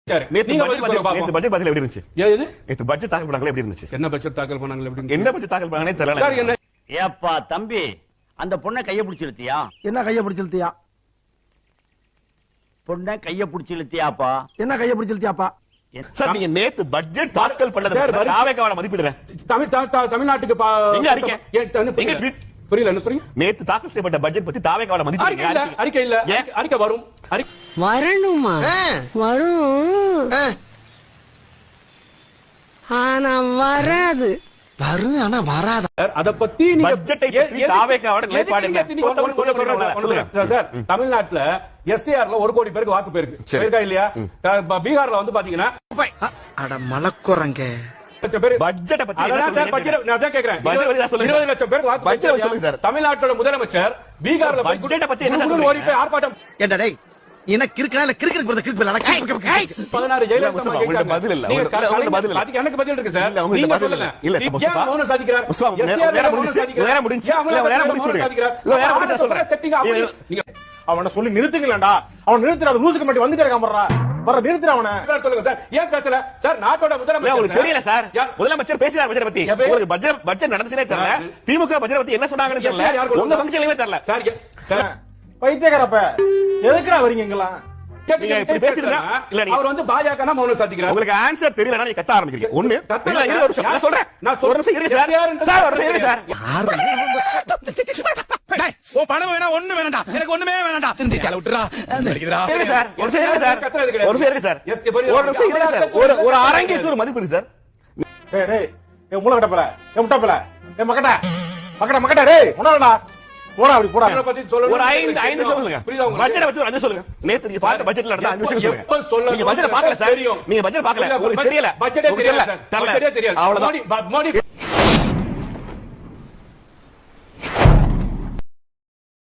Budget பதில் எப்படி இருந்துச்சு? பட்ஜெட் தாக்கல் பண்ணாங்களே எப்படி இருந்துச்சு? என்ன பட்ஜெட் தாக்கல் பண்ணாங்க? என்ன பட்ஜெட் தாக்கல் பண்ணாங்கன்னே தெரியல. ஏப்பா தம்பி, அந்த பொண்ணை கைய பிடிச்சு இழுத்தியா? என்ன கைய பிடிச்சு இழுத்தியா? பொண்ணை கைய பிடிச்சு இழுத்தியாப்பா? என்ன கைய பிடிச்சு இழுத்தியாப்பா? சார், நீங்க நேத்து பட்ஜெட் தாக்கல் பண்ணது தாவேக்காவை மதிப்பிடுறேன். தமிழ்நாட்டுக்கு எங்க அறிக்கை? புரியல என்ன சொல்றீங்க? நேத்து தாக்கல் செய்யப்பட்ட பட்ஜெட் பத்தி தாவேக்காவை மதிப்பிடுறீங்க. அறிக்கை இல்ல, அறிக்கை வரும். வரணுமா? வரும், ஆனா வராது. வரும் ஆனா வராது. அத பத்தி பட்ஜெட்டை பத்தி தாவேக்காவோட நிலைப்பாடு என்ன? தமிழ்நாட்டுல எஸ்ஏஆர்ல 1 கோடி பேருக்கு வாக்கு போயிருக்கா இல்லையா? பீகார்ல வந்து பாத்தீங்கன்னா அட மலக்குறங்க பட்ஜெட்டை பத்தி நான் கேக்குறேன். 20 லட்சம் பேருக்கு வாக்கு. தமிழ்நாட்டோட முதலமைச்சர் பீகார்ல பட்ஜெட்டை பத்தி என்ன ஓடி போய் ஆர்ப்பாட்டம். ஏண்டா டேய், எனக்கு இருக்கனா இல்ல கிறுக்கு போறது கிறுக்கு இல்ல. 16 ஜெயலலிதா உங்களுக்கு பதில் இல்ல. உங்களுக்கு பதில் இல்ல. அதுக்கு எனக்கு பதில் இருக்கு சார். இல்ல உங்களுக்கு பதில் இல்ல. இல்ல ஏன் மௌனம் சாதிக்கிறார்? நேரம் முடிஞ்சு. நேரம் முடிஞ்சு சொல்லுங்க. நேரம் முடிஞ்சு சொல்றேன். அவனை சொல்லி நிறுத்துங்களேன்டா. அவன் நிறுத்துற அது லூசுக்கு மட்டும் வந்துட்டே இருக்காமறா. வர நிறுத்துற அவனை. சொல்லுங்க சார். ஏன் பேசல சார்? நாட்டோட முதலமைச்சர் உங்களுக்கு தெரியல சார். முதலமைச்சர் பேசினார் பட்ஜெட் பத்தி. உங்களுக்கு பட்ஜெட் நடந்துச்சே தெரியல. திமுக பட்ஜெட் பத்தி என்ன சொன்னாங்கன்னு தெரியல. உங்க ஃபங்க்ஷன்லயே தெரியல. சார் பைத்தியக்காரப்ப எதுக்குடா வரீங்க இங்கலாம்? நீங்க இப்படி பேசிட்டா இல்ல நீங்க அவர் வந்து பாஜகனா மௌனம் சாதிக்கிறார். உங்களுக்கு ஆன்சர் தெரியலனா நீங்க கத்த ஆரம்பிக்கிறீங்க. ஒண்ணு இல்ல 20 வருஷம் நான் சொல்றேன். நான் ஒரு நிமிஷம் இருங்க சார். சார் ஒரு நிமிஷம் சார். டேய், ஓ பணம் வேணா ஒண்ணு வேணாம்டா. எனக்கு ஒண்ணுமே வேணாம்டா. திண்டிக்கல விட்டுடா. அடிக்குதுடா. சார் ஒரு நிமிஷம் இருங்க சார். ஒரு நிமிஷம் இருங்க சார். ஒரு நிமிஷம் இருங்க சார். ஒரு அரங்கேற்ற ஒரு மதிப்பு இருக்கு சார். டேய் டேய், ஏ மூளை கட்டப்பல, ஏ முட்டப்பல, ஏ மக்கட்ட. மக்கட்ட டேய், உனடா. போடா அப்படி போடா. ஒரு 5 சொல்லுங்க. பட்ஜெட் பத்தி ஒரு 5 சொல்லுங்க. நேத்து நீங்க பார்த்த பட்ஜெட்ல நடந்த 5 விஷயம் சொல்லுங்க. நீங்க பட்ஜெட் பார்க்கல சார். நீங்க பட்ஜெட் பார்க்கல. உங்களுக்கு தெரியல. பட்ஜெட்டே தெரியல. அவ்வளவுதான்.